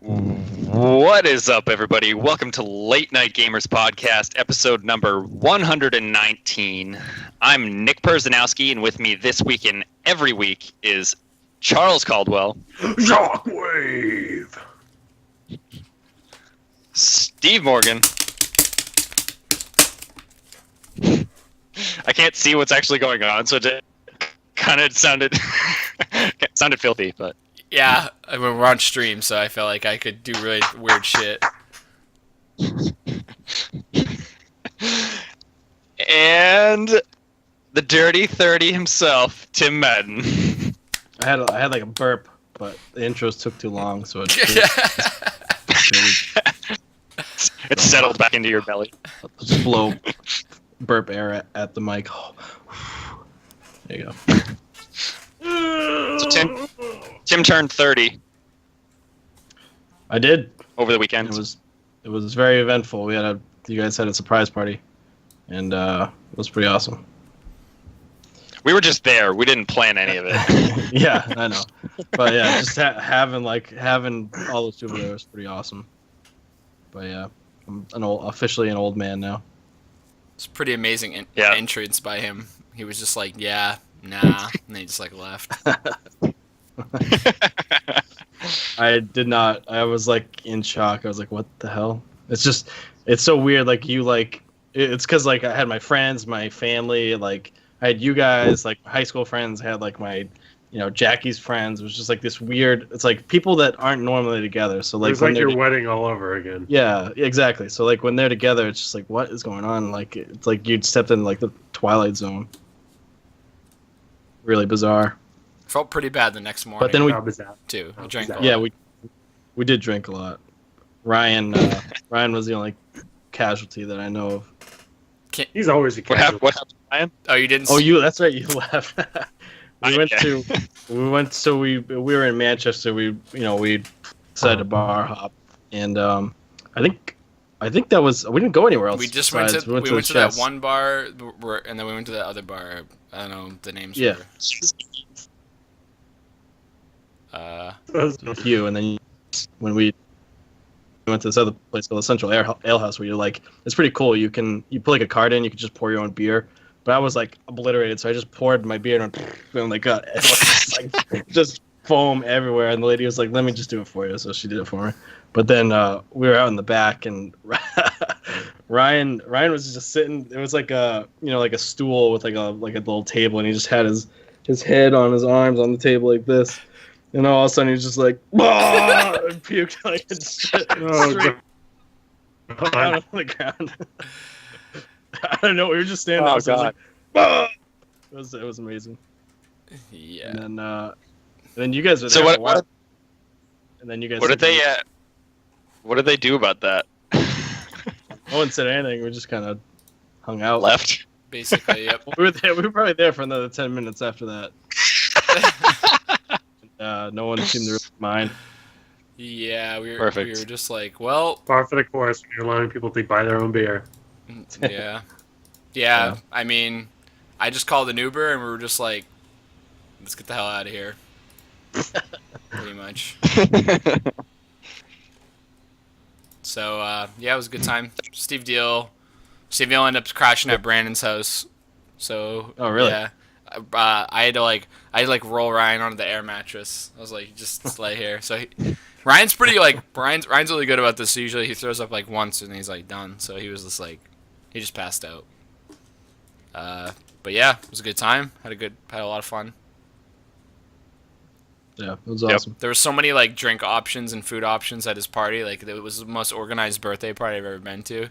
What is up, everybody? Welcome to Late Night Gamers Podcast, episode number 119. I'm Nick Perzanowski, and with me this week and every week is Charles Caldwell, Shockwave, Steve Morgan. I can't see what's actually going on, so it kind of sounded filthy, but. Yeah, I mean, we're on stream, so I felt like I could do really weird shit. And the Dirty 30 himself, Tim Madden. I had like a burp, but the intros took too long, so it's It settled back into your belly. just blow burp air at the mic. There you go. So Tim turned 30 I did. over the weekend. It was very eventful. You guys had a surprise party, and it was pretty awesome. We were just there. We didn't plan any of it. Yeah, I know. But yeah, just having all those people there was pretty awesome. But yeah, I'm officially an old man now. It's a pretty amazing Yeah. entrance by him. He was just like, yeah, nah, and then he just like left. I did not. I was like in shock. I was like, "What the hell?" It's so weird. It's because like I had my friends, my family. Like I had you guys, like high school friends. I had like my, Jackie's friends. It was just like this weird. It's like people that aren't normally together. So like It's like your wedding all over again. Yeah, exactly. So like when they're together, it's just like, what is going on? Like it's like you'd stepped in like the Twilight Zone. Really bizarre. Felt pretty bad the next morning. But then we too. I drank a lot. Yeah, we did drink a lot. Ryan was the only casualty that I know of. He's always a What casualty. happened, Ryan? Oh, you didn't? Oh, that's right, you left. we were in Manchester. We decided to bar hop, and I think that was, we didn't go anywhere else. We just besides, went to the that chefs. one bar, and then we went to that other bar. I don't know the names. Yeah. A few, and then when we went to this other place called the Central Ale House, where you're like, it's pretty cool. You put like a card in, you can just pour your own beer. But I was like obliterated, so I just poured my beer and like just foam everywhere. And the lady was like, "Let me just do it for you," so she did it for me. But then we were out in the back, and Ryan was just sitting. It was like a like a stool with like a little table, and he just had his head on his arms on the table like this. And all of a sudden, he was just like, "Bah!" and puked like straight down on the ground. I don't know. We were just standing there. Oh, So I was God. like, "Bah!" It was amazing. Yeah. And then you guys were there So for what? a while. And then you guys. What did they do about that? No one said anything. We just kind of hung out. Left. Basically, yep. We were there. We were probably there for another 10 minutes after that. No one seemed to really mind. Yeah, we were Perfect. just like, well, Par for the course when you're allowing people to buy their own beer. yeah. Yeah, I mean, I just called an Uber, and we were just like, let's get the hell out of here. Pretty much. So, yeah, it was a good time. Steve Deal ended up crashing at Brandon's house. So, Oh, really? Yeah. I had to roll Ryan onto the air mattress. I was like, just lay here. So Ryan's pretty Ryan's really good about this. So usually he throws up like once and he's like done. So he was just like, he just passed out. But yeah, it was a good time. Had a lot of fun. Yeah, it was awesome. There were so many like drink options and food options at his party. Like it was the most organized birthday party I've ever been to.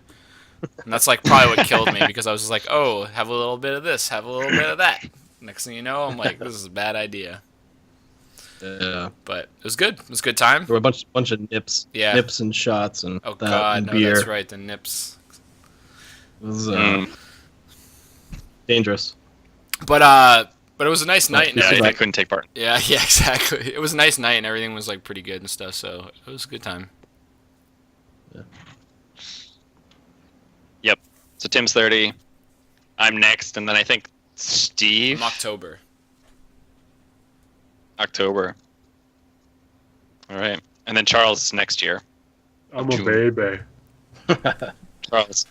And that's like probably what killed me, because I was just like, oh, have a little bit of this, have a little bit of that. Next thing you know, I'm like, this is a bad idea. Yeah. But it was good. It was a good time. There were a bunch of nips. Yeah. Nips and shots and Oh that god, and no, beer. that's right, the nips. It was dangerous. But it was a nice night. And Yeah, everything. I couldn't take part. Yeah, exactly. It was a nice night and everything was like pretty good and stuff. So it was a good time. Yep. So Tim's 30. I'm next, and then I think Steve. October. October. All right. And then Charles is next year. I'm a baby.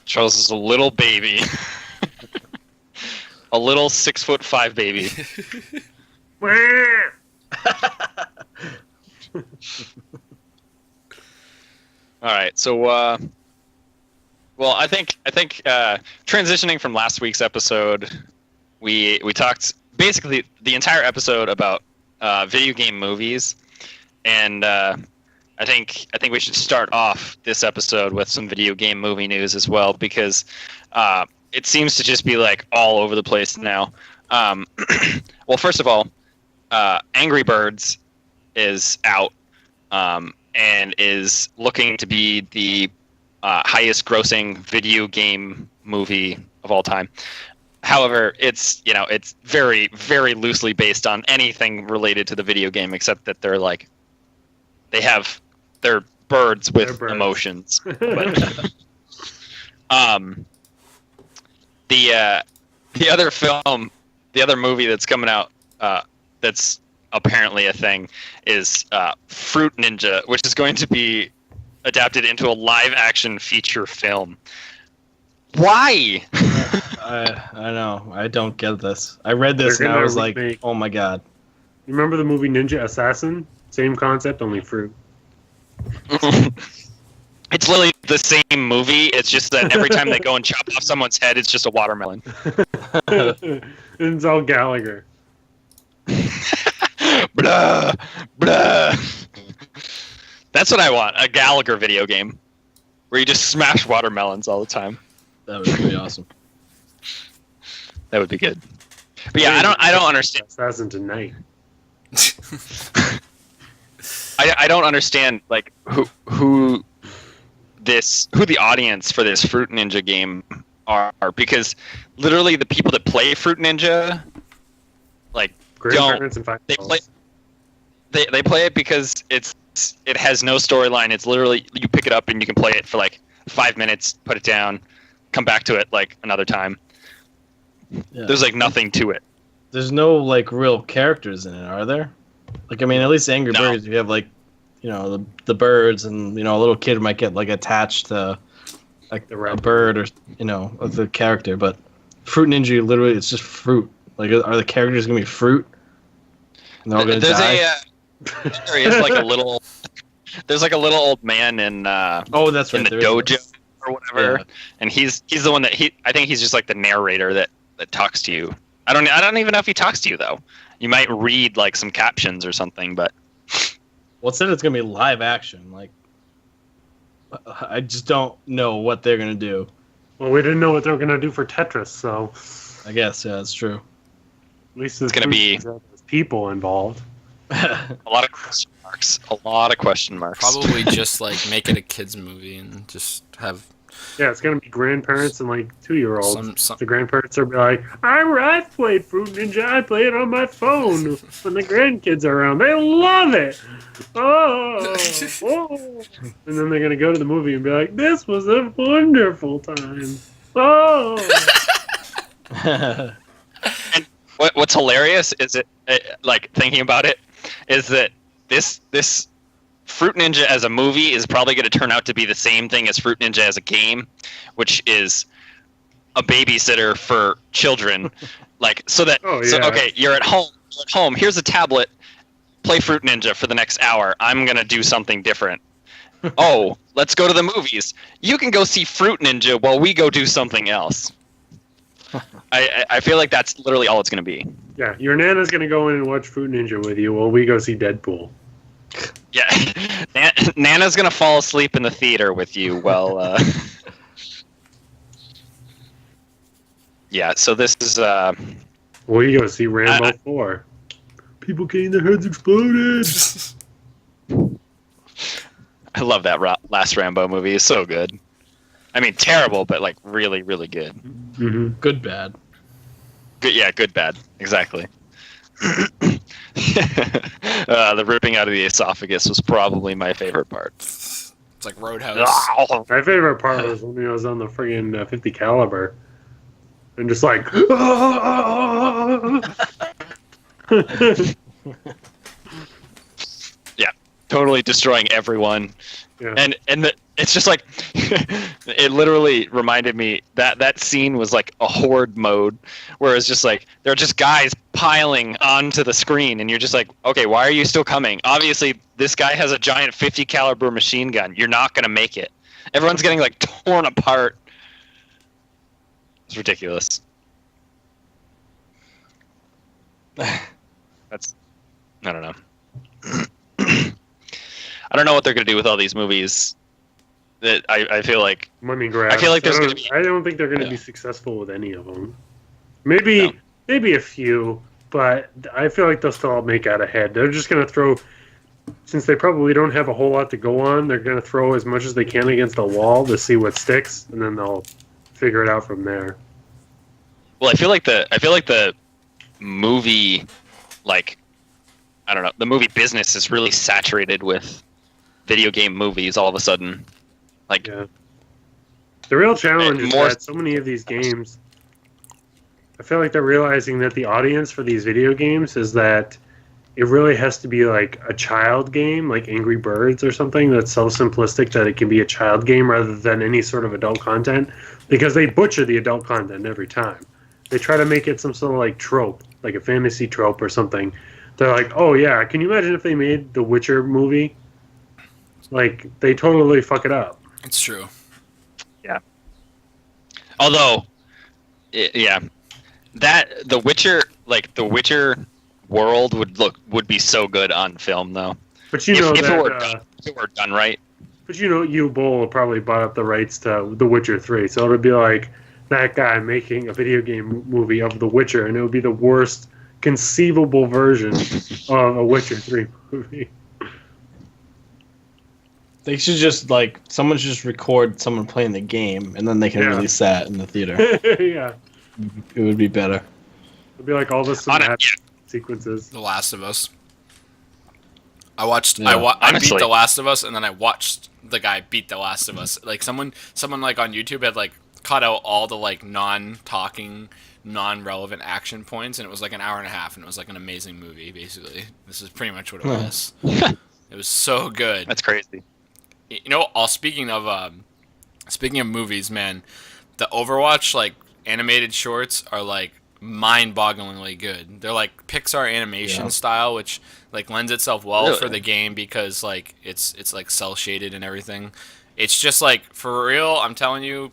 Charles is a little baby. A little 6'5" baby. All right, so well, I think transitioning from last week's episode, we talked basically the entire episode about video game movies, and I think we should start off this episode with some video game movie news as well, because it seems to just be like all over the place now. Well, first of all, Angry Birds is out. And is looking to be the highest grossing video game movie of all time. However, it's very, very loosely based on anything related to the video game, except that they're birds with emotions. But, the other movie that's coming out that's apparently a thing is Fruit Ninja, which is going to be adapted into a live-action feature film. Why? I know. I don't get this. I read this and I was like, oh my god. You remember the movie Ninja Assassin? Same concept, only fruit. It's literally the same movie. It's just that every time they go and chop off someone's head, it's just a watermelon. It's all Gallagher. Blah, blah. That's what I want, a Gallagher video game where you just smash watermelons all the time. That would be awesome. That would be good. But yeah, I don't understand. Assassin tonight. I don't understand like who the audience for this Fruit Ninja game are, because literally the people that play Fruit Ninja like Grandparents and they play it because it has no storyline. It's literally you pick it up and you can play it for like 5 minutes, put it down, come back to it like another time. Yeah. There's like nothing to it. There's no like real characters in it, are there? Like, I mean, at least Angry Birds, you have like, the birds, and a little kid might get like attached to like a bird or of the character. But Fruit Ninja, literally, it's just fruit. Like, are the characters gonna be fruit? And they're all gonna die? There is like a little. There's like a little old man in. That's right. In the dojo or whatever, yeah. And he's the one that I think he's just like the narrator that talks to you. I don't even know if he talks to you though. You might read like some captions or something, but. Well, it said it's gonna be live action. Like, I just don't know what they're gonna do. Well, we didn't know what they were gonna do for Tetris, so. I guess that's true. At least it's gonna be people involved. A lot of question marks. A lot of question marks. Probably just like make it a kids movie and just have. Yeah, it's gonna be grandparents and like 2-year-olds. The grandparents are be like, I've played Fruit Ninja. I play it on my phone when the grandkids are around. They love it. Oh. And then they're gonna go to the movie and be like, this was a wonderful time. Oh. And what's hilarious is like thinking about it is that this Fruit Ninja as a movie is probably going to turn out to be the same thing as Fruit Ninja as a game, which is a babysitter for children. Like, so that, okay, you're at home, here's a tablet, play Fruit Ninja for the next hour. I'm going to do something different. Oh, let's go to the movies. You can go see Fruit Ninja while we go do something else. I feel like that's literally all it's going to be. Yeah, your Nana's going to go in and watch Fruit Ninja with you while we go see Deadpool. Yeah, Nana's gonna fall asleep in the theater with you while. Yeah, so this is. Well, you go see Rambo 4. People getting their heads exploded. I love that last Rambo movie. It's so good. I mean, terrible, but like really, really good. Mm-hmm. Good, bad. Good, yeah, good, bad, exactly. The ripping out of the esophagus was probably my favorite part. It's like Roadhouse. My favorite part was when I was on the friggin' 50 caliber, and just like. Yeah, totally destroying everyone. Yeah. And it's just like it literally reminded me that scene was like a horde mode, where it's just like there are just guys piling onto the screen, and you're just like, okay, why are you still coming? Obviously, this guy has a giant 50 caliber machine gun. You're not gonna make it. Everyone's getting like torn apart. It's ridiculous. That's I don't know. I don't know what they're gonna do with all these movies. That I feel like money grab. I feel like there's gonna be. I don't think they're gonna be successful with any of them. Maybe a few, but I feel like they'll still make out ahead. They're just gonna throw, since they probably don't have a whole lot to go on. They're gonna throw as much as they can against the wall to see what sticks, and then they'll figure it out from there. Well, I feel like the movie, like, I don't know, the movie business is really saturated with video game movies all of a sudden. Like, yeah. The real challenge is more that so many of these games, I feel like they're realizing that the audience for these video games is that it really has to be like a child game, like Angry Birds or something that's so simplistic that it can be a child game rather than any sort of adult content, because they butcher the adult content every time. They try to make it some sort of like trope, like a fantasy trope or something. They're like, oh yeah, can you imagine if they made the Witcher movie? Like, they totally fuck it up. It's true. yeah. Although, yeah, that the Witcher world would be so good on film though. But you know if that it were done right. But you know, Bull probably bought up the rights to The Witcher 3, so it would be like that guy making a video game movie of The Witcher, and it would be the worst conceivable version of a Witcher 3 movie. They should just, like, someone should just record someone playing the game, and then they can release that in the theater. Yeah. It would be better. It would be like all the cinematic sequences. The Last of Us. I watched. Yeah, I beat The Last of Us, and then I watched the guy beat The Last of Us. Like someone like on YouTube had like cut out all the like non-talking, non-relevant action points, and it was like an hour and a half, and it was like an amazing movie. Basically, this is pretty much what it was. It was so good. That's crazy. You know, speaking of movies, man, the Overwatch like animated shorts are like mind-bogglingly good. They're like Pixar animation style, which like lends itself well for the game because like it's like cel shaded and everything. It's just like for real. I'm telling you,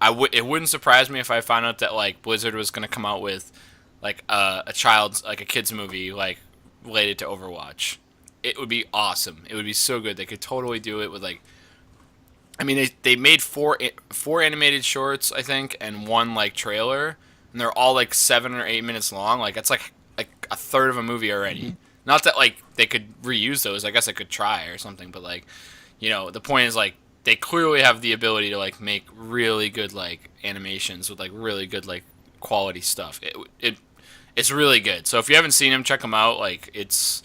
it wouldn't surprise me if I found out that like Blizzard was gonna come out with like a kid's movie like related to Overwatch. It would be awesome. It would be so good. They could totally do it with like. I mean, they made four animated shorts, I think, and one like trailer, and they're all like 7 or 8 minutes long. Like that's like a third of a movie already. Mm-hmm. Not that like they could reuse those. I guess I could try or something, but like, you know, the point is like they clearly have the ability to like make really good like animations with like really good like quality stuff. It's really good. So if you haven't seen them, check them out. Like it's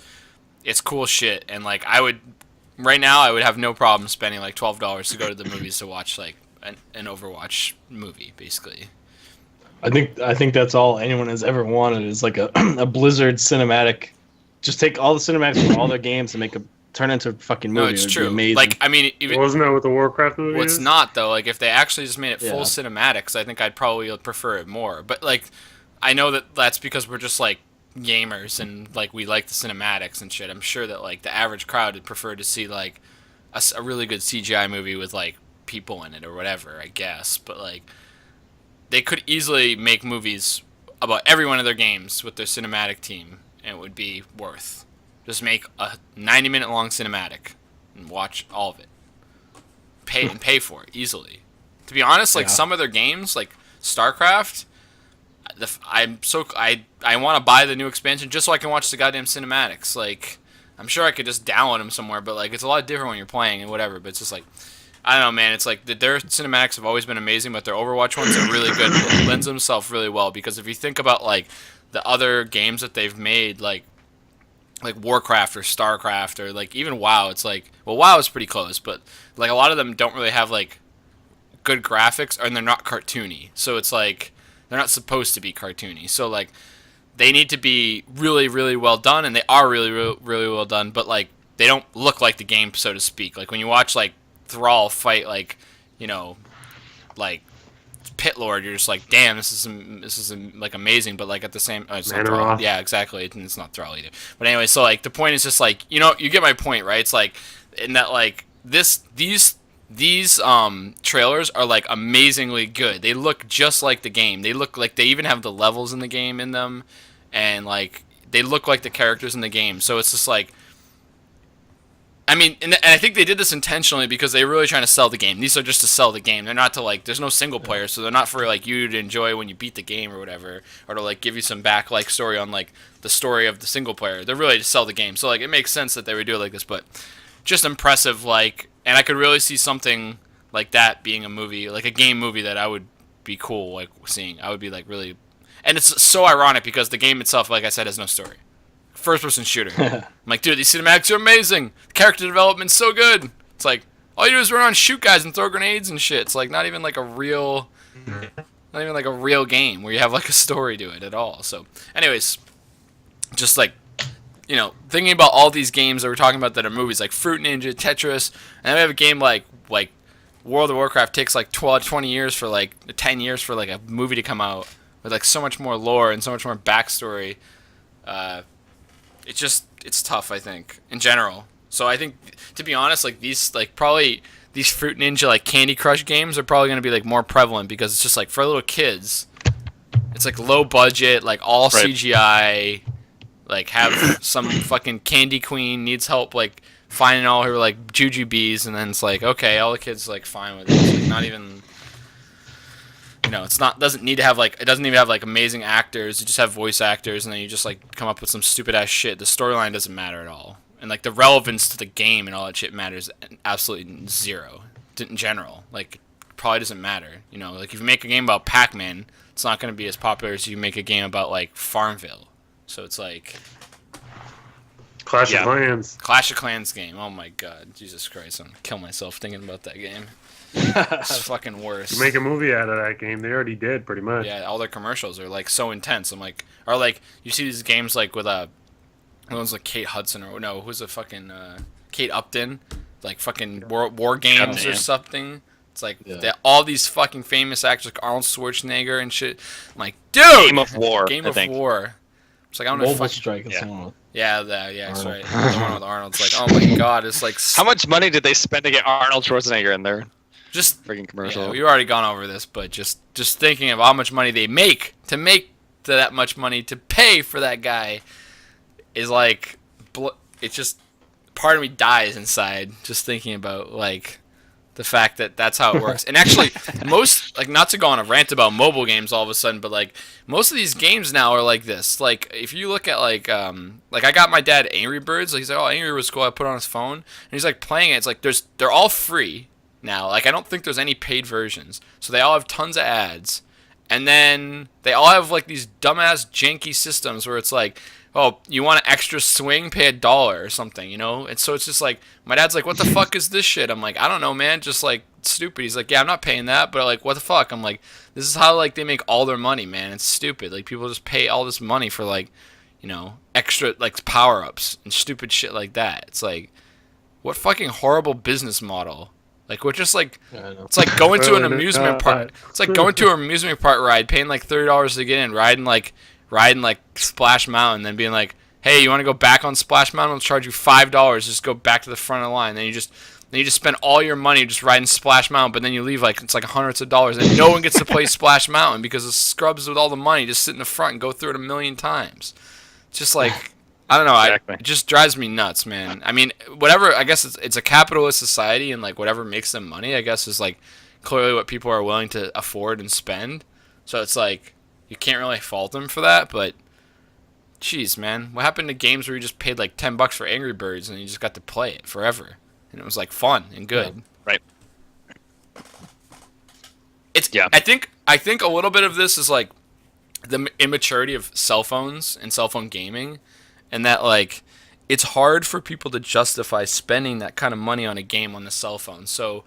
cool shit, and like right now I would have no problem spending like $12 to go to the movies to watch like an Overwatch movie, basically. I think that's all anyone has ever wanted is like a Blizzard cinematic. Just take all the cinematics from all their games and make a turn into a fucking movie. No, it's It'd true. be amazing. Like I mean, even wasn't that what the Warcraft movie well, is? it's not though. Like if they actually just made it full cinematics, I think I'd probably prefer it more. But like, I know that's because we're just like gamers and like we like the cinematics and shit. I'm sure that like the average crowd would prefer to see like a really good CGI movie with like people in it or whatever, I guess. But like they could easily make movies about every one of their games with their cinematic team, and it would be worth. Just make a 90-minute long cinematic and watch all of it. Pay for it easily. To be honest, like some of their games, like StarCraft, I want to buy the new expansion just so I can watch the goddamn cinematics. Like, I'm sure I could just download them somewhere, but like it's a lot different when you're playing and whatever. But it's just like, I don't know, man. It's like their cinematics have always been amazing, but their Overwatch ones are really good. It lends themselves really well because if you think about like the other games that they've made, like Warcraft or StarCraft or like even WoW, it's like, well, WoW is pretty close, but like a lot of them don't really have like good graphics and they're not cartoony. So it's like they're not supposed to be cartoony. So like they need to be really, really well done, and they are really, really, really well done. But like they don't look like the game, so to speak. Like when you watch like Thrall fight like, you know, like Pit Lord, you're just like, damn, this is like amazing, but like at the same, it's not Thrall. Yeah, exactly, it's not Thrall either. But anyway, so like the point is just like, you know, you get my point, right? It's like in that like these trailers are like amazingly good. They look just like the game. They look like they even have the levels in the game in them, and like they look like the characters in the game. So it's just like, I mean, and I think they did this intentionally because they're really trying to sell the game. These are just to sell the game. They're not to like, there's no single player, so they're not for like you to enjoy when you beat the game or whatever, or to like give you some back like story on like the story of the single player. They're really to sell the game. So like it makes sense that they would do it like this, but just impressive. Like, and I could really see something like that being a movie, like a game movie that I would be cool like seeing. I would be like really, and it's so ironic because the game itself, like I said, has no story. First-person shooter. I'm like, dude, these cinematics are amazing. Character development's so good. It's like all you do is run around, shoot guys, and throw grenades and shit. It's like not even like a real game where you have like a story to it at all. So, anyways, just like, you know, thinking about all these games that we're talking about that are movies, like Fruit Ninja, Tetris, and then we have a game like World of Warcraft takes like 20 years for like 10 years for like a movie to come out with like so much more lore and so much more backstory. It's tough, I think, in general. So I think, to be honest, like these, like probably these Fruit Ninja, like Candy Crush games are probably going to be like more prevalent because it's just like for little kids, it's like low budget, like all right. CGI, like have some fucking Candy Queen needs help, like finding all her like jujubes, and then it's like, okay, all the kids like fine with it. It's like not even, you know, it's not, doesn't need to have like, it doesn't even have like amazing actors. You just have voice actors, and then you just like come up with some stupid ass shit. The storyline doesn't matter at all, and like the relevance to the game and all that shit matters absolutely zero in general. Like, probably doesn't matter. You know, like if you make a game about Pac-Man, it's not going to be as popular as you make a game about like Farmville. So it's like Clash of Clans. Clash of Clans game. Oh my god, Jesus Christ! I'm gonna kill myself thinking about that game. It's fucking worse. You make a movie out of that game. They already did, pretty much. Yeah, all their commercials are like so intense. I'm like, or like you see these games like with one's like Kate Hudson or no, who's a fucking Kate Upton, like fucking war games or something. It's like all these fucking famous actors like Arnold Schwarzenegger and shit. I'm like, dude, Game of War. It's like I don't know. Mobile Strike is someone. Yeah, that's right. The one with Arnold's like, oh my god, it's like. How much money did they spend to get Arnold Schwarzenegger in there? Just freaking commercial. Yeah, we've already gone over this, but just thinking of how much money they make that much money to pay for that guy is like, it's just, part of me dies inside just thinking about like the fact that that's how it works. And actually, most, like, not to go on a rant about mobile games all of a sudden, but like most of these games now are like this. Like if you look at like I got my dad Angry Birds. Like he's like, oh, Angry Birds cool. I put it on his phone, and he's like playing it. It's like they're all free now. Like I don't think there's any paid versions, so they all have tons of ads, and then they all have like these dumbass janky systems where it's like, oh, you want an extra swing, pay $1 or something, you know? And so it's just like, my dad's like, what the fuck is this shit? I'm like, I don't know, man, just like stupid. He's like, yeah, I'm not paying that, but like, what the fuck? I'm like, this is how like they make all their money, man. It's stupid. Like people just pay all this money for like, you know, extra like power-ups and stupid shit like that. It's like, what fucking horrible business model. Like we're just like, it's like going to an amusement park. It's like going to an amusement park ride, paying like $30 to get in, riding like Splash Mountain, then being like, hey, you want to go back on Splash Mountain? I'll charge you $5. Just go back to the front of the line. Then you just spend all your money just riding Splash Mountain, but then you leave like it's like hundreds of dollars, and no one gets to play Splash Mountain because the scrubs with all the money just sit in the front and go through it a million times. It's just like, I don't know. Exactly. It just drives me nuts, man. I mean, whatever. I guess it's a capitalist society, and like whatever makes them money, I guess, is like clearly what people are willing to afford and spend. So it's like you can't really fault them for that. But jeez, man, what happened to games where you just paid like $10 for Angry Birds and you just got to play it forever, and it was like fun and good? Yeah, right. I think a little bit of this is like the immaturity of cell phones and cell phone gaming. And that, like, it's hard for people to justify spending that kind of money on a game on the cell phone. So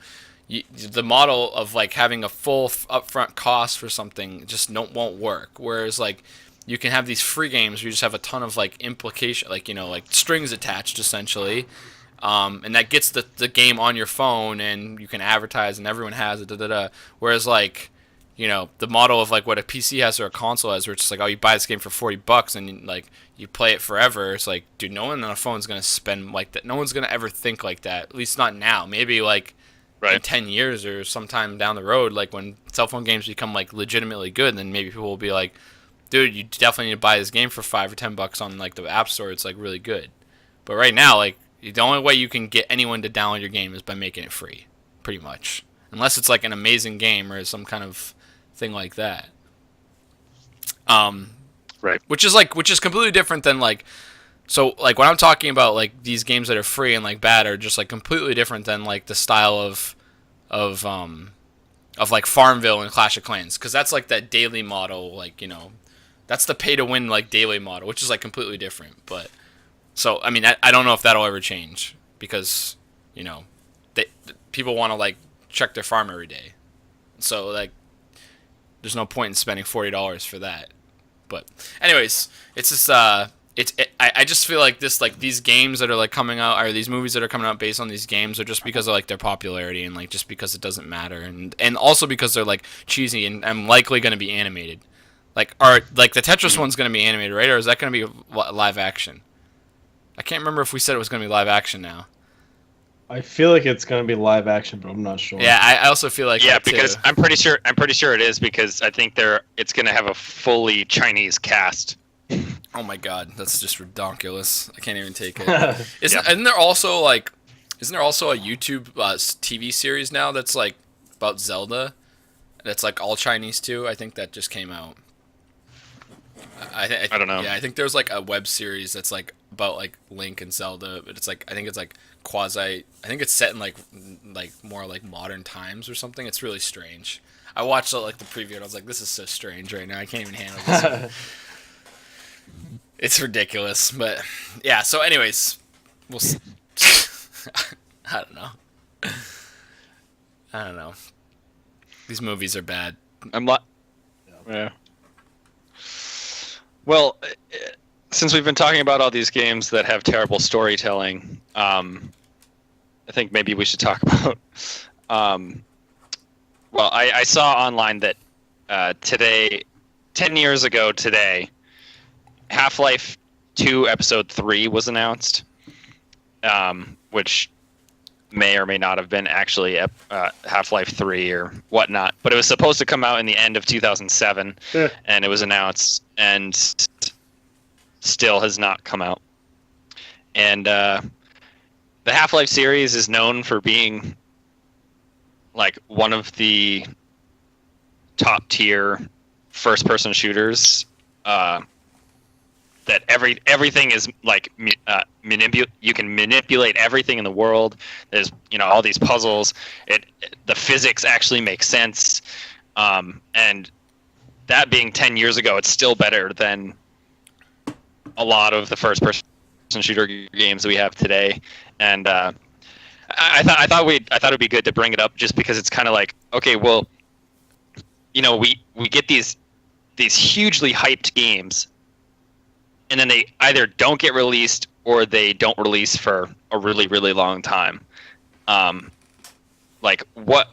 the model of, like, having a full upfront cost for something just won't work. Whereas, like, you can have these free games where you just have a ton of, like, implication, like, you know, like, strings attached, essentially. and that gets the game on your phone, and you can advertise, and everyone has it. Whereas like, you know, the model of like what a PC has or a console has, where it's just like, oh, you buy this game for $40 and like you play it forever. It's like, dude, no one on a phone is gonna spend like that. No one's gonna ever think like that. At least not now. Maybe like in 10 years or sometime down the road, like when cell phone games become like legitimately good, then maybe people will be like, dude, you definitely need to buy this game for $5 or $10 on like the App Store. It's like really good. But right now, like the only way you can get anyone to download your game is by making it free, pretty much. Unless it's like an amazing game or some kind of thing like that. Right. Which is completely different than like, so like when I'm talking about like these games that are free and like bad are just like completely different than like the style of like Farmville and Clash of Clans, because that's like that daily model, like, you know, that's the pay to win like daily model, which is like completely different. But so I mean I don't know if that'll ever change, because, you know, people want to like check their farm every day, so like there's no point in spending $40 for that. But anyways, it's just I just feel like these games that are like coming out, or these movies that are coming out based on these games, are just because of like their popularity, and like just because it doesn't matter, and also because they're like cheesy and likely going to be animated. Like, are like the Tetris one's going to be animated, right? Or is that going to be live action? I can't remember if we said it was going to be live action now. I feel like it's going to be live action, but I'm not sure. Yeah, I also feel like that because too. I'm pretty sure it is, because I think it's going to have a fully Chinese cast. Oh my god, that's just ridiculous. I can't even take it. Isn't there also a YouTube TV series now that's like about Zelda? That's like all Chinese too. I think that just came out. I don't know. Yeah, I think there's like a web series that's like about like Link and Zelda, but it's like, I think it's like quasi. I think it's set in like more like modern times or something. It's really strange. I watched like the preview and I was like, this is so strange right now. I can't even handle this. It's ridiculous, but yeah. So, anyways, we'll see. I don't know. These movies are bad. Yeah. Well, since we've been talking about all these games that have terrible storytelling, I think maybe we should talk about. Well, I saw online that today, 10 years ago today, Half-Life 2 Episode 3 was announced, which may or may not have been actually Half-Life 3 or whatnot, but it was supposed to come out in the end of 2007, and it was announced, and still has not come out. And the Half-Life series is known for being like one of the top-tier first-person shooters. That everything is like you can manipulate everything in the world. There's, you know, all these puzzles. The physics actually make sense, and that being 10 years ago, it's still better than a lot of the first-person shooter games that we have today. And I thought it'd be good to bring it up, just because it's kind of like, okay, well, you know, we get these hugely hyped games, and then they either don't get released or they don't release for a really, really long time. Like, what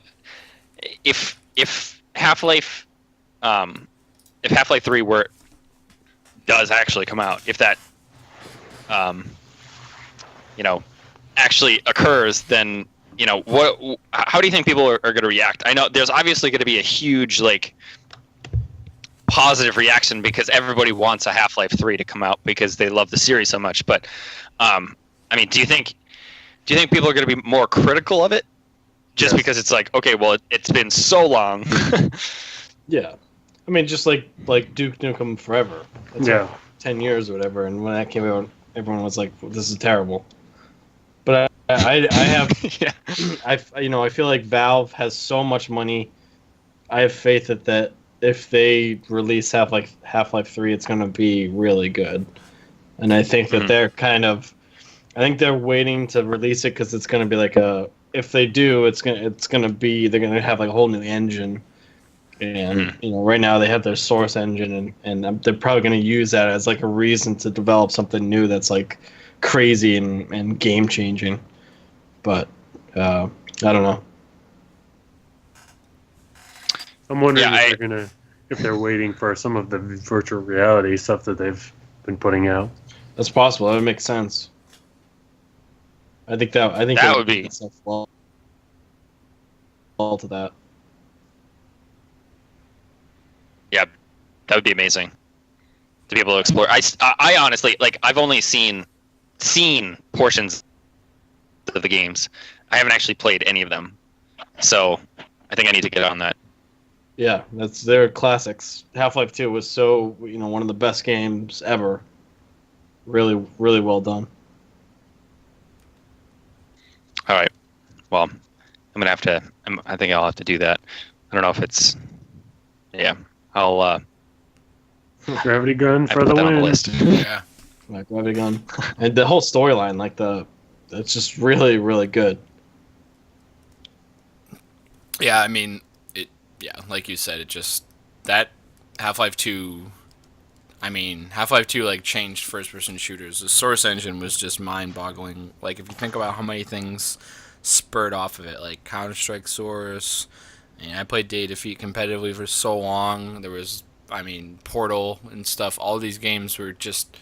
if Half-Life 3 does actually come out, if that you know, actually occurs, then, you know, how do you think people are going to react? I know there's obviously going to be a huge like positive reaction, because everybody wants a Half-Life 3 to come out because they love the series so much. But I mean, do you think people are going to be more critical of it just because it's like, okay, well, it's been so long? Yeah, I mean, just like Duke Nukem Forever. It's like 10 years or whatever, and when that came out, everyone was like, "This is terrible." But I have, I feel like Valve has so much money. I have faith that if they release Half-Life 3, it's going to be really good. And I think that they're waiting to release it because it's going to be like if they do, they're going to have like a whole new engine. And, you know, right now they have their source engine, and they're probably going to use that as like a reason to develop something new that's like crazy and game changing. but I don't know. I'm wondering if they're waiting for some of the virtual reality stuff that they've been putting out. That's possible. That would make sense. I think that would be fall to that. Yeah, that would be amazing to be able to explore. I honestly, like, I've only seen portions of the games. I haven't actually played any of them, so I think I need to get on that. Yeah, they're classics. Half-Life 2 was so, one of the best games ever. Really, really well done. All right. Well, I think I'll have to do that. I don't know if it's. Yeah, I'll. Gravity gun for put the that on the win. list. Yeah. Like Gravity Gun, and the whole storyline, it's just really, really good. Yeah, I mean, like you said, it just that Half-Life 2. I mean, Half-Life 2 like changed first-person shooters. The Source engine was just mind-boggling. Like, if you think about how many things spurred off of it, like Counter-Strike Source. And I played Day of Defeat competitively for so long. There was, Portal and stuff. All these games were just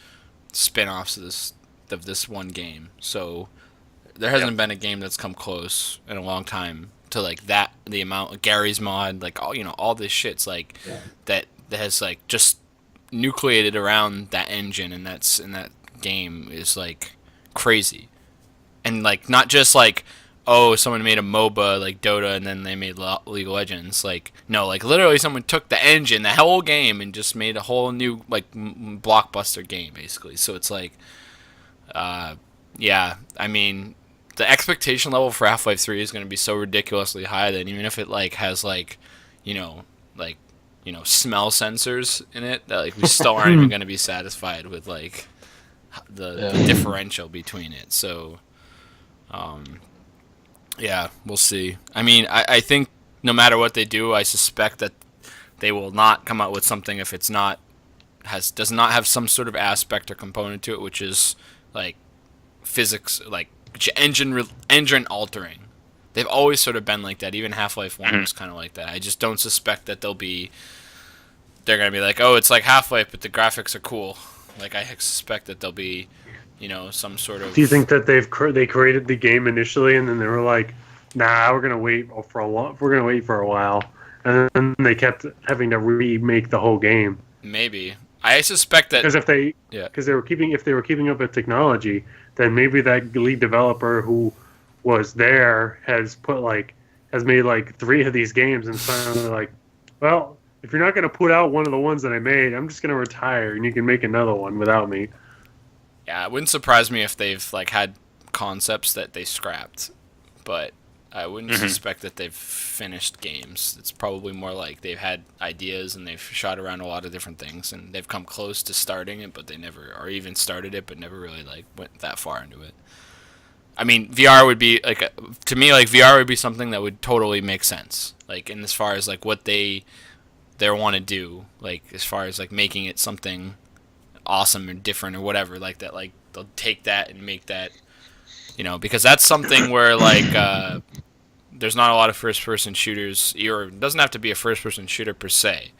spin-offs of this one game. So there hasn't been a game that's come close in a long time to like that. The amount of Gary's mod, like all this shit's like that has like just nucleated around that engine, and that's in that game is like crazy. And like not just like, oh, someone made a MOBA like Dota and then they made League of Legends. Like, no, like literally someone took the engine, the whole game, and just made a whole new like blockbuster game basically. So it's like yeah, I mean, the expectation level for Half-Life 3 is going to be so ridiculously high that even if it like has like smell sensors in it, that like we still aren't even going to be satisfied with like the differential between it. So yeah, we'll see. I mean, I think no matter what they do, I suspect that they will not come out with something if it's does not have some sort of aspect or component to it, which is like physics, like engine altering. They've always sort of been like that. Even Half-Life 1 was kind of like that. I just don't suspect that they're going to be like, oh, it's like Half-Life, but the graphics are cool. Like, I suspect that they'll be, some sort of... Do you think that they created the game initially, and then they were like, nah, we're going to wait for a while. And then they kept having to remake the whole game. Maybe. I suspect that... Because if they were keeping up with technology, then maybe that lead developer who was there has made like 3 of these games, and finally like, well, if you're not going to put out one of the ones that I made, I'm just going to retire, and you can make another one without me. Yeah, it wouldn't surprise me if they've like had concepts that they scrapped, but I wouldn't suspect that they've finished games. It's probably more like they've had ideas and they've shot around a lot of different things, and they've come close to starting it, but they never, or even started it, but never really like went that far into it. I mean, VR would be like, to me, like VR would be something that would totally make sense, like in as far as like what they want to do, like as far as like making it something awesome or different or whatever, like that, like they'll take that and make that, because that's something where like there's not a lot of first-person shooters, or it doesn't have to be a first-person shooter per se,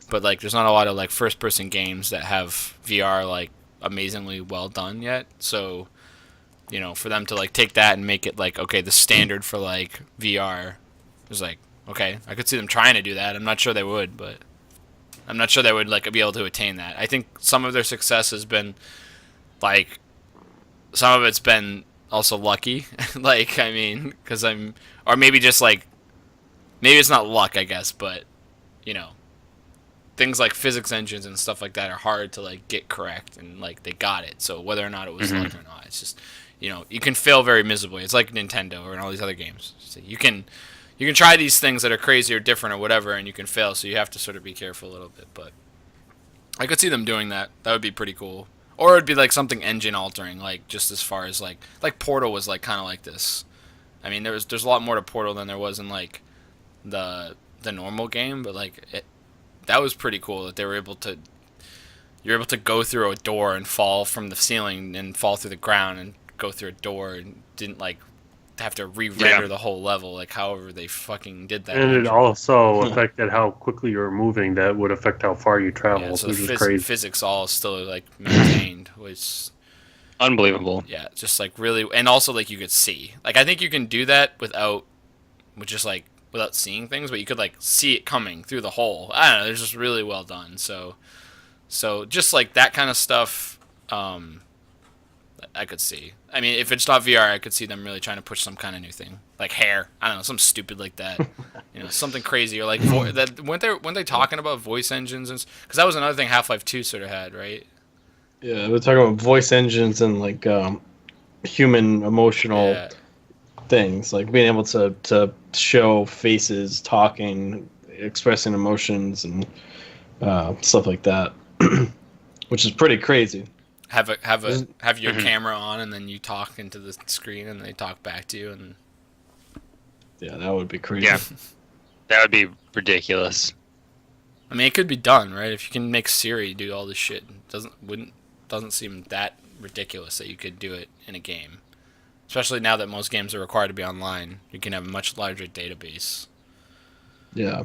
but like there's not a lot of like first-person games that have VR like amazingly well done yet. So for them to like take that and make it like, okay, the standard for like VR is like, okay, I could see them trying to do that. I'm not sure they would, but I'm not sure they would like be able to attain that. I think some of their success has been like, some of it's been also lucky. Like, I mean, because or maybe just like, maybe it's not luck, I guess, but things like physics engines and stuff like that are hard to like get correct, and like they got it. So whether or not it was luck or not, it's just, you can fail very miserably. It's like Nintendo or in all these other games. So you can try these things that are crazy or different or whatever, and you can fail. So you have to sort of be careful a little bit. But I could see them doing that. That would be pretty cool. Or it'd be like something engine altering, like just as far as like Portal was like kind of like this. I mean, there's a lot more to Portal than there was in like the normal game, but like that was pretty cool that they were able to. You're able to go through a door and fall from the ceiling and fall through the ground and go through a door, and didn't like have to re-render the whole level, like however they fucking did that. And it also affected how quickly you were moving. That would affect how far you travel, so which is crazy. Physics all still like maintained, which unbelievable. Yeah, just like really, and also like you could see. Like I think you can do that without seeing things, but you could like see it coming through the hole. I don't know. They're just really well done. So just like that kind of stuff, I could see. I mean, if it's not VR, I could see them really trying to push some kind of new thing, like hair. I don't know, something stupid like that. Something crazy, or like that. Weren't they talking about voice engines? Because that was another thing Half-Life 2 sort of had, right? Yeah, we're talking about voice engines and like human emotional things, like being able to show faces, talking, expressing emotions, and stuff like that, which is pretty crazy. Have your camera on, and then you talk into the screen, and they talk back to you, and yeah, that would be crazy. Yeah, that would be ridiculous. I mean, it could be done, right? If you can make Siri do all this shit, doesn't seem that ridiculous that you could do it in a game. Especially now that most games are required to be online, you can have a much larger database. Yeah.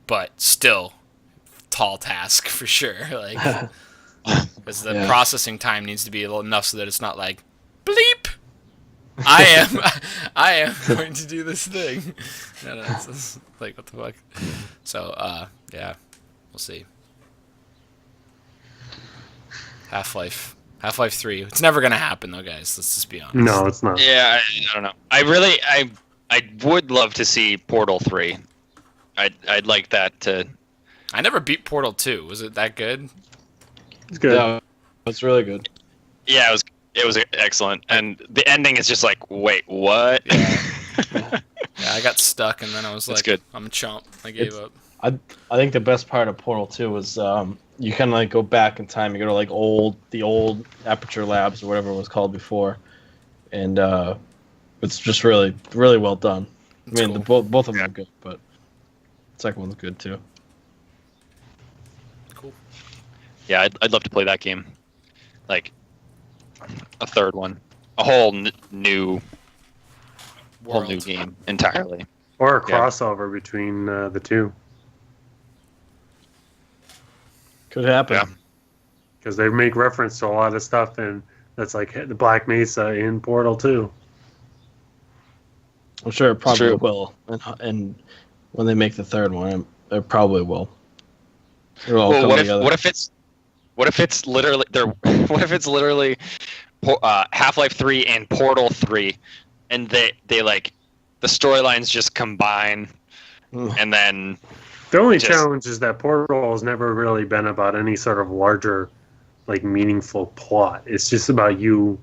But still, tall task for sure. Like, because the processing time needs to be enough so that it's not like, bleep. I am going to do this thing. No, it's like, what the fuck. So, yeah, we'll see. Half-Life 3. It's never gonna happen though, guys. Let's just be honest. No, it's not. Yeah, I don't know. I would love to see Portal 3. I'd like that to. I never beat Portal 2. Was it that good? It's good. Yeah, it's really good. Yeah, it was excellent, and the ending is just like, wait, what? Yeah, I got stuck, and then I was like, good. I'm a chump. I gave up. I think the best part of Portal 2 was you kind of like go back in time. You go to like the old Aperture Labs or whatever it was called before, and it's just really, really well done. I mean, cool. both of them are good, but the second one's good too. Cool. Yeah, I'd love to play that game, like a third one, a whole new game entirely, or a crossover between the two. Could happen. Yeah. Because they make reference to a lot of stuff, and that's like the Black Mesa in Portal 2. I'm sure it probably will, and when they make the third one, it probably will. It'll all come together. What if it's literally Half-Life 3 and Portal 3, and they like the storylines just combine, and then. The only challenge is that Portal has never really been about any sort of larger, like, meaningful plot. It's just about you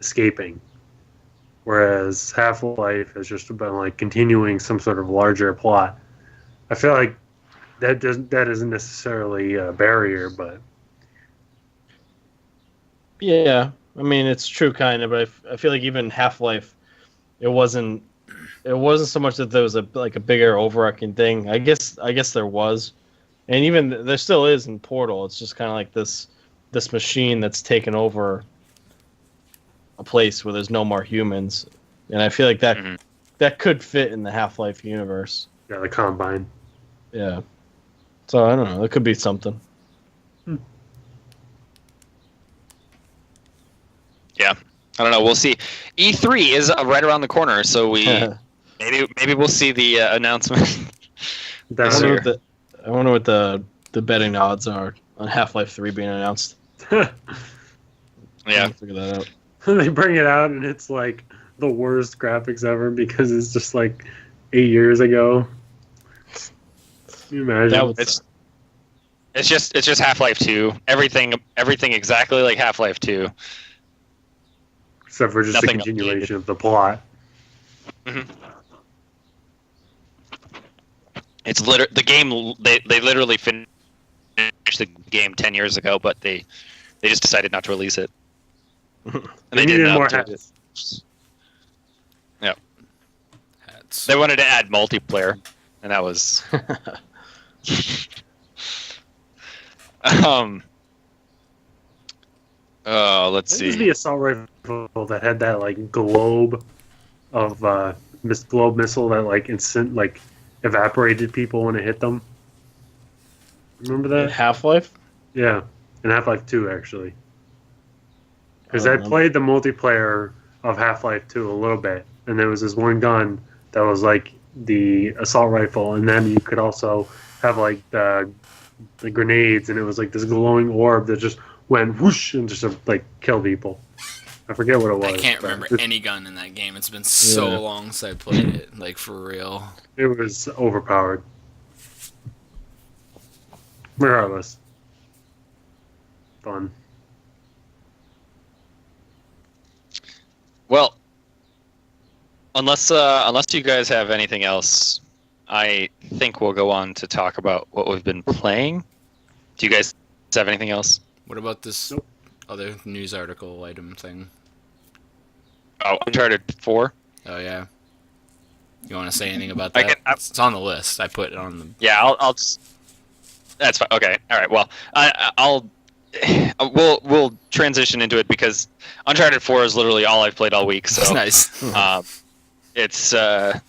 escaping. Whereas Half-Life has just been, like, continuing some sort of larger plot. I feel like that isn't necessarily a barrier, but... Yeah, I mean, it's true, kind of, but I feel like even Half-Life, it wasn't so much that there was a bigger overarching thing. I guess there was, and even there still is in Portal. It's just kind of like this machine that's taken over a place where there's no more humans, and I feel like that could fit in the Half-Life universe. Yeah, the Combine. Yeah, so I don't know. It could be something. Yeah, I don't know. We'll see. E3 is right around the corner, so we. Maybe we'll see the announcement. I wonder what the betting odds are on Half-Life 3 being announced. Yeah. Figure that out. They bring it out and it's like the worst graphics ever because it's just like 8 years ago. Can you imagine? It's just Half-Life 2. Everything exactly like Half-Life 2. Except for just Nothing a continuation of the plot. Mm-hmm. It's the game. They literally finished the game 10 years ago, but they just decided not to release it. And they needed didn't more have to. hats. Yeah. They wanted to add multiplayer, and that was. This Let's see. is the assault rifle that had that like globe of globe missile that like instant like evaporated people when it hit them. Remember that? Half-Life? Yeah, in Half-Life 2 actually. Because I I don't know. played the multiplayer of Half-Life 2 a little bit, and there was this one gun that was like the assault rifle, and then you could also have like the grenades, and it was like this glowing orb that just went whoosh and just like kill people. I forget what it was. I can't remember any gun in that game. It's been so long since I played it, like for real. It was overpowered. Regardless, fun. Well, unless you guys have anything else, I think we'll go on to talk about what we've been playing. Do you guys have anything else? What about this other news article item thing? Oh, Uncharted 4. Oh yeah. You want to say anything about that? It's on the list. I put it on the. Yeah, I'll just. That's fine. Okay. All right. Well, we'll transition into it because Uncharted 4 is literally all I've played all week. So That's nice. It's I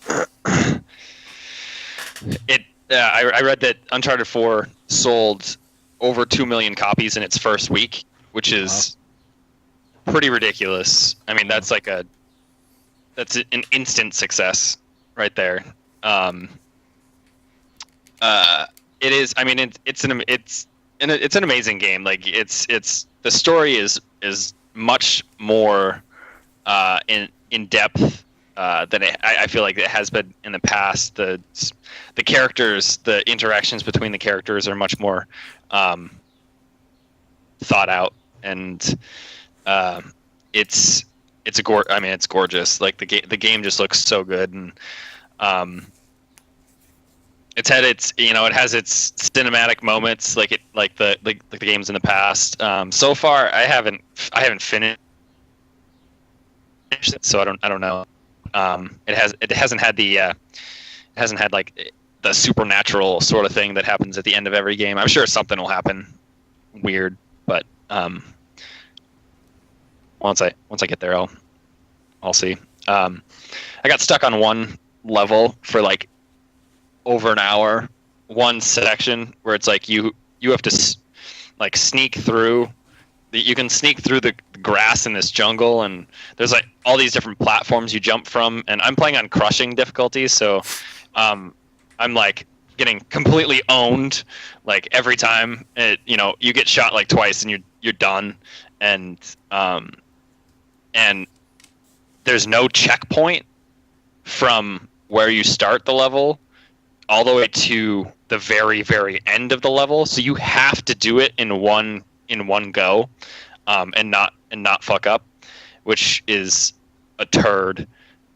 read that Uncharted 4 sold over 2 million copies in its first week, which is pretty ridiculous. I mean, that's an instant success right there. It is. I mean, it's an amazing game. Like it's the story is much more in depth than I feel like it has been in the past. The characters, the interactions between the characters are much more thought out, and it's gorgeous. Like the game just looks so good, and it's had its it has its cinematic moments like the games in the past. So far, I haven't finished it, so I don't know. It hasn't had like the supernatural sort of thing that happens at the end of every game. I'm sure something will happen weird, but once I get there, I'll see. I got stuck on one level for like over an hour, one section where it's like you have to like sneak through. You can sneak through the grass in this jungle, and there's like all these different platforms you jump from. And I'm playing on crushing difficulty, so I'm like getting completely owned. Like every time, you get shot like twice, and you're done. And there's no checkpoint from where you start the level all the way to the very, very end of the level. So you have to do it in one go, and not fuck up, which is a turd.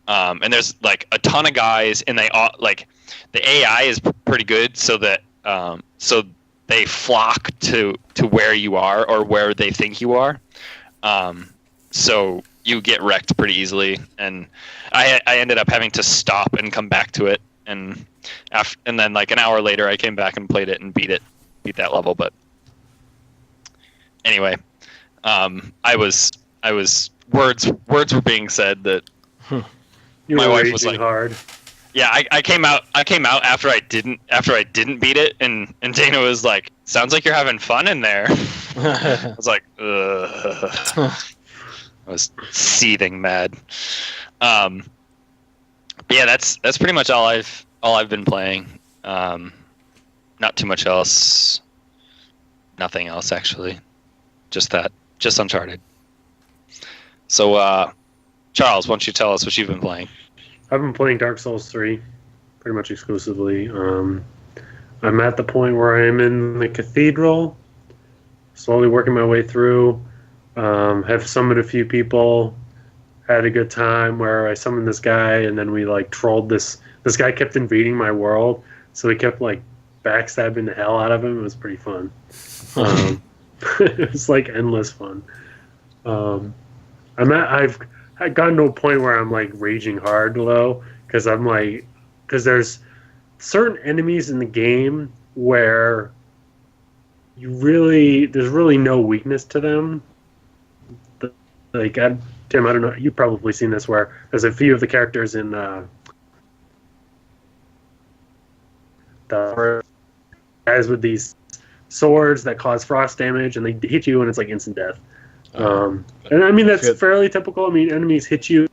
And there's like a ton of guys, and they all like the AI is pretty good, so that so they flock to where you are or where they think you are. So you get wrecked pretty easily, and I ended up having to stop and come back to it, and then like an hour later I came back and played it and beat that level. But anyway, I was words were being said that my wife was like hard. Yeah, I came out after I didn't beat it, and Dana was like, "Sounds like you're having fun in there." I was like, ugh. I was seething mad. But yeah, that's pretty much all I've been playing. Not too much else. Nothing else actually. Just Uncharted. So, Charles, why don't you tell us what you've been playing? I've been playing Dark Souls 3 pretty much exclusively. I'm at the point where I am in the cathedral, slowly working my way through. Have summoned a few people, had a good time where I summoned this guy, and then we like trolled this guy kept invading my world, so we kept like backstabbing the hell out of him. It was pretty fun. It was like endless fun. I've gotten to a point where I'm like raging hard though, because there's certain enemies in the game where there's really no weakness to them. Like Tim, I don't know, you've probably seen this where there's a few of the characters in the guys with these swords that cause frost damage, and they hit you and it's like instant death. And I mean, that's fairly typical. I mean, enemies hit you,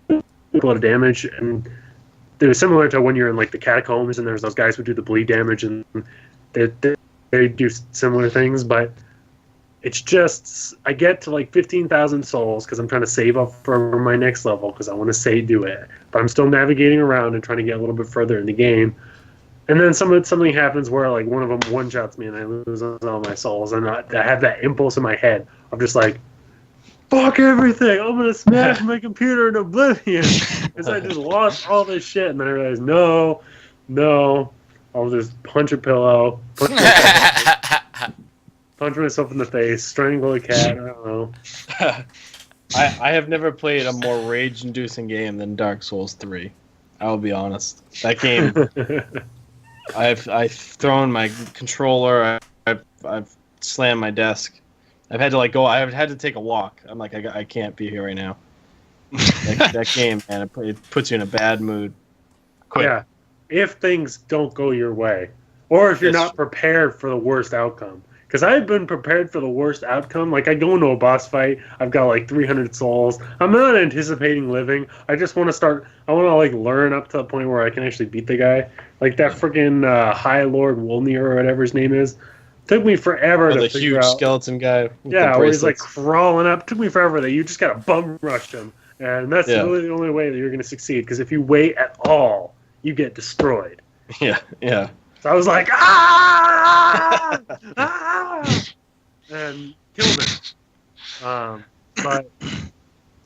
a lot of damage, and they're similar to when you're in like the catacombs and there's those guys who do the bleed damage, and they do similar things, but it's just, I get to like 15,000 souls because I'm trying to save up for my next level because I want to do it. But I'm still navigating around and trying to get a little bit further in the game. And then something happens where like one of them one-shots me and I lose all my souls. And I have that impulse in my head of just like, fuck everything, I'm going to smash my computer in oblivion. Because I just lost all this shit. And then I realized, no, I'll just punch a pillow, punch myself in the face, strangle a cat, I don't know. I have never played a more rage-inducing game than Dark Souls 3. I will be honest. That game, I've thrown my controller, I've slammed my desk. I've had to I've had to take a walk. I'm like, I can't be here right now. that game, man, it puts you in a bad mood. Quick. Yeah, if things don't go your way, or if you're not prepared for the worst outcome. Because I've been prepared for the worst outcome. Like, I go into a boss fight, I've got like 300 souls. I'm not anticipating living. I just want to start. I want to like learn up to the point where I can actually beat the guy. Like that freaking High Lord Wolnir or whatever his name is. Took me forever to figure out. The huge skeleton guy. Yeah, where he's like crawling up. Took me forever. That you just gotta bum rush him, and that's really the only way that you're gonna succeed. Because if you wait at all, you get destroyed. Yeah. So I was like, and killed him. But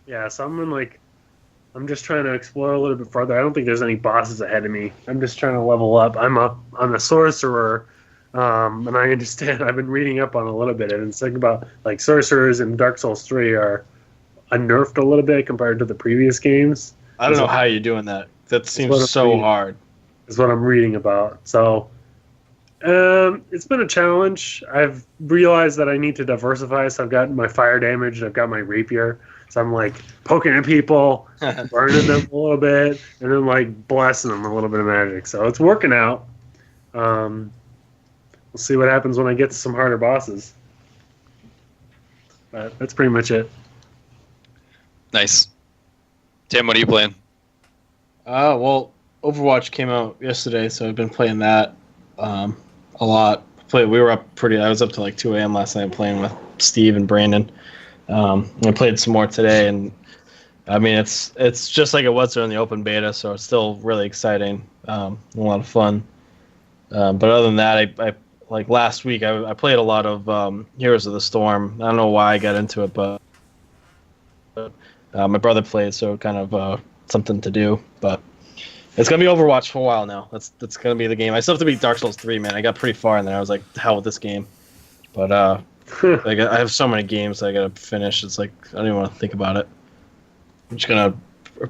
yeah, so I'm just trying to explore a little bit further. I don't think there's any bosses ahead of me. I'm just trying to level up. I'm a sorcerer, and I understand. I've been reading up on a little bit, and it's like about like sorcerers in Dark Souls 3 are nerfed a little bit compared to the previous games. I don't know how you're doing that. That seems so hard. Is what I'm reading about. So it's been a challenge. I've realized that I need to diversify. So I've got my fire damage and I've got my rapier. So I'm like poking at people, burning them a little bit, and then like blessing them a little bit of magic. So it's working out. We'll see what happens when I get to some harder bosses. But that's pretty much it. Nice. Tim, what are you playing? Well, Overwatch came out yesterday, so I've been playing that a lot. I was up to like 2 a.m. last night playing with Steve and Brandon. I played some more today, and I mean it's just like it was during the open beta, so it's still really exciting, a lot of fun. But other than that, I like last week I played a lot of Heroes of the Storm. I don't know why I got into it, but my brother played, so kind of something to do. But it's gonna be Overwatch for a while now. That's gonna be the game. I still have to beat Dark Souls 3, man. I got pretty far in there. I was like, the hell with this game. But I have so many games I gotta finish. It's like I don't even want to think about it. I'm just gonna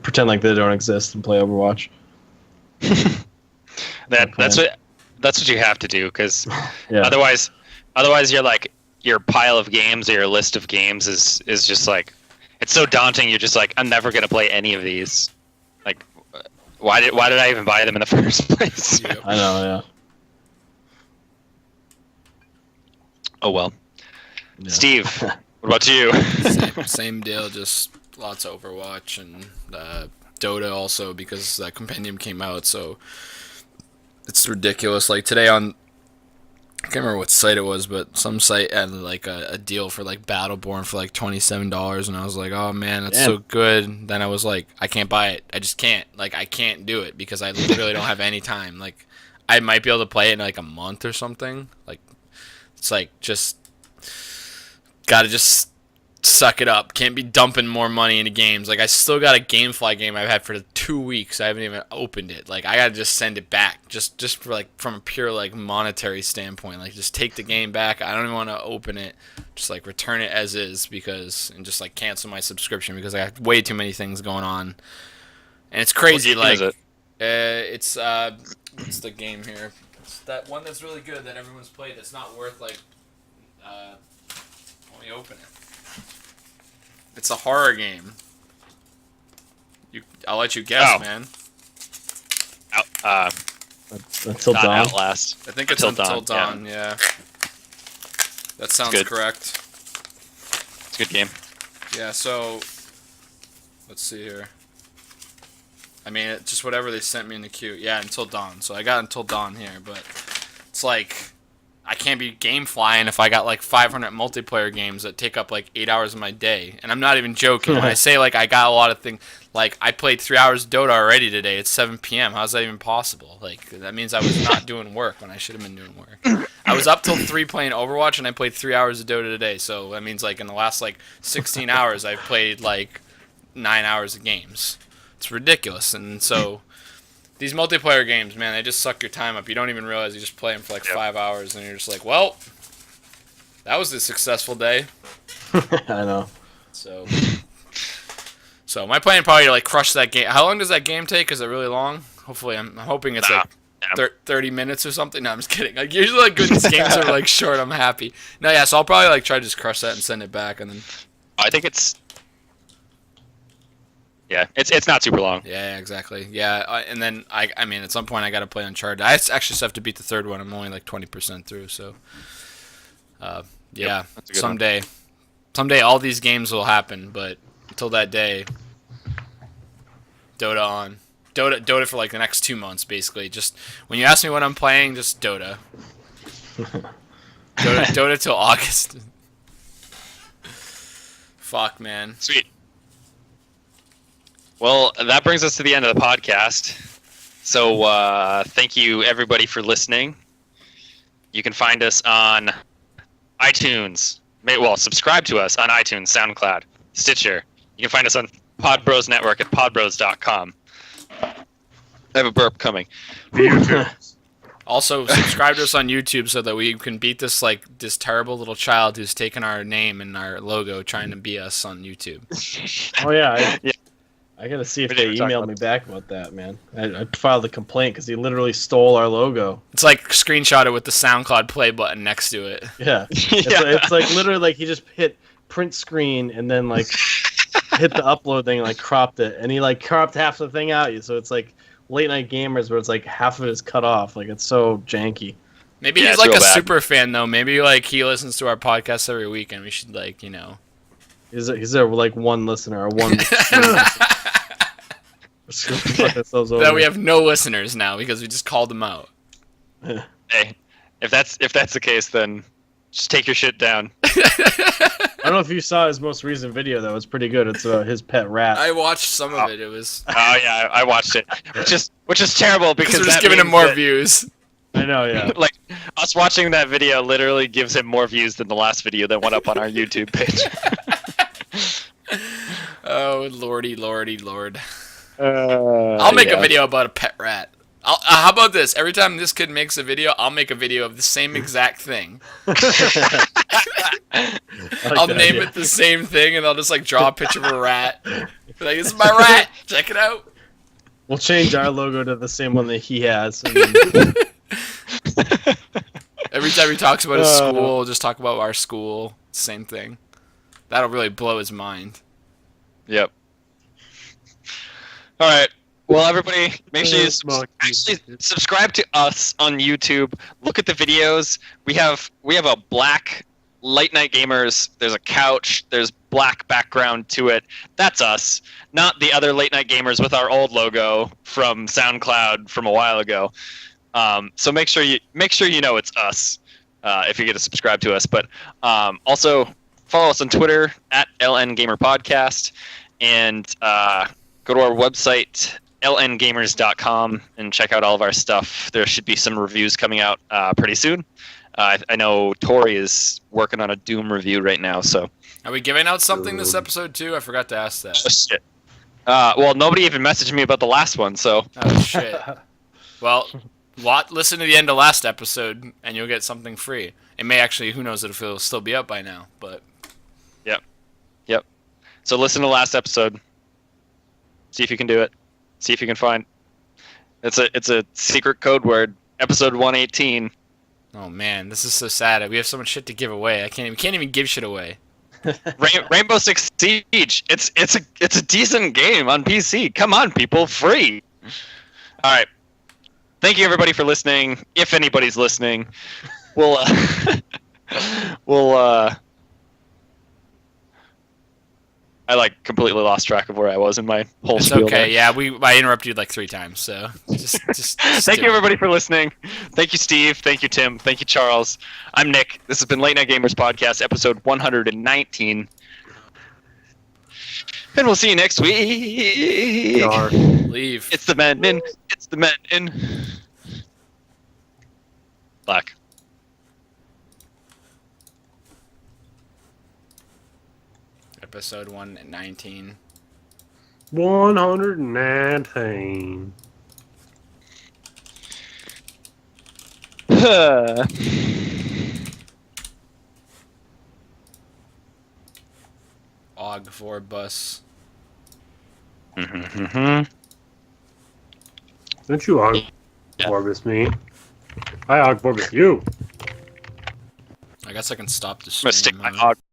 pretend like they don't exist and play Overwatch. That's what you have to do, because otherwise your pile of games or your list of games is just like, it's so daunting. You're just like, I'm never gonna play any of these. Like, why did I even buy them in the first place? I know, yeah. Oh well. Yeah. Steve, what about you? Same deal, just lots of Overwatch and Dota also, because that compendium came out, so it's ridiculous. Like today I can't remember what site it was, but some site had like a deal for like Battleborn for like $27, and I was like, oh man, that's so good. Then I was like, I can't buy it. I just can't. Like, I can't do it because I literally don't have any time. Like, I might be able to play it in like a month or something. Like, it's like just gotta just suck it up. Can't be dumping more money into games. Like, I still got a GameFly game I've had for 2 weeks. I haven't even opened it. Like, I gotta just send it back. Just for like, from a pure like monetary standpoint. Like, just take the game back. I don't even want to open it. Just like return it as is, and just like cancel my subscription because I have way too many things going on. And it's crazy. Like, it's what's the game here? It's that one that's really good that everyone's played. That's not worth like. Let me open it. It's a horror game. I'll let you guess, man. Until not Dawn. Outlast. I think it's Until Dawn. Yeah. That sounds good. correct. It's a good game. Yeah. So, let's see here. I mean, just whatever they sent me in the queue. Yeah, Until Dawn. So I got Until Dawn here, but it's like I can't be game flying if I got like 500 multiplayer games that take up like 8 hours of my day. And I'm not even joking when I say like I got a lot of things. Like I played 3 hours of Dota already today. It's 7 p.m. How's that even possible? Like that means I was not doing work when I should have been doing work. I was up till 3 playing Overwatch and I played 3 hours of Dota today. So that means like in the last like 16 hours I've played like 9 hours of games. It's ridiculous. And so these multiplayer games, man, they just suck your time up. You don't even realize you just play them for like 5 hours, and you're just like, well, that was a successful day. I know. So my plan probably to like crush that game. How long does that game take? Is it really long? Hopefully, I'm hoping it's like 30 minutes or something. No, I'm just kidding. Like usually, like good games are like short. I'm happy. No, yeah. So I'll probably like try to just crush that and send it back, and then. I think it's. Yeah, it's not super long. Yeah, exactly. Yeah, and then I mean, at some point I got to play Uncharted. I actually still have to beat the third one. I'm only like 20% through, so yeah, that's a good someday all these games will happen. But until that day, Dota for like the next 2 months, basically. Just when you ask me what I'm playing, just Dota. Dota till August. Fuck, man. Sweet. Well, that brings us to the end of the podcast. So thank you, everybody, for listening. You can find us on iTunes. Well, subscribe to us on iTunes, SoundCloud, Stitcher. You can find us on Podbros Network at podbros.com. I have a burp coming. Also, subscribe to us on YouTube so that we can beat this terrible little child who's taken our name and our logo trying to be us on YouTube. Oh, yeah. I gotta see if they emailed me back about that, man. I filed a complaint because he literally stole our logo. It's like screenshot it with the SoundCloud play button next to it. Yeah. It's like literally like he just hit print screen and then like hit the upload thing and like cropped it. And he like cropped half the thing out. So it's like late night gamers where it's like half of it is cut off. Like it's so janky. Maybe he's like a super fan though. Maybe like he listens to our podcast every week and we should like, you know. Is there like one listener or one that we have no listeners now because we just called them out. Hey, if that's the case, then just take your shit down. I don't know if you saw his most recent video though. It's pretty good. It's his pet rat. I watched some of it. It was. Oh yeah, I watched it, which is terrible because we're just giving him more views. I know, yeah. Like us watching that video literally gives him more views than the last video that went up on our YouTube page. Oh lordy, lord. I'll make a video about a pet rat. How about this? Every time this kid makes a video, I'll make a video of the same exact thing. I'll name it the same thing, and I'll just like draw a picture of a rat. Be like, this is my rat. Check it out. We'll change our logo to the same one that he has. Every time he talks about his school, we'll just talk about our school. Same thing. That'll really blow his mind. Yep. All right. Well, everybody, make sure you subscribe to us on YouTube. Look at the videos. We have a black Late Night Gamers. There's a couch. There's black background to it. That's us, not the other Late Night Gamers with our old logo from SoundCloud from a while ago. So make sure you know it's us if you get to subscribe to us. But also follow us on Twitter at LN Gamer Podcast and. Go to our website, lngamers.com, and check out all of our stuff. There should be some reviews coming out pretty soon. I know Tori is working on a Doom review right now. So, are we giving out something this episode too? I forgot to ask that. Oh, shit. Well, nobody even messaged me about the last one. So. Oh shit. Well, listen to the end of last episode, and you'll get something free. It may actually, who knows if it'll still be up by now, but. Yep. So listen to last episode. See if you can do it. See if you can find. It's a secret code word. Episode 118. Oh man, this is so sad. We have so much shit to give away. We can't even give shit away. Rainbow Six Siege. It's a decent game on PC. Come on, people, free. All right. Thank you everybody for listening. If anybody's listening, we'll I completely lost track of where I was in my whole It's spiel. okay. There. Yeah, I interrupted you like 3 times, so just Thank you everybody for listening. Thank you, Steve. Thank you, Tim. Thank you, Charles. I'm Nick. This has been Late Night Gamers Podcast, episode 119. And we'll see you next week. Leave. It's the men in. It's the men in. Black. Episode 119. 119. Og Vorbus. Don't you Ogbarbus me? I Ogbarbus you. I guess I can stop the I'm gonna stream. stick my hog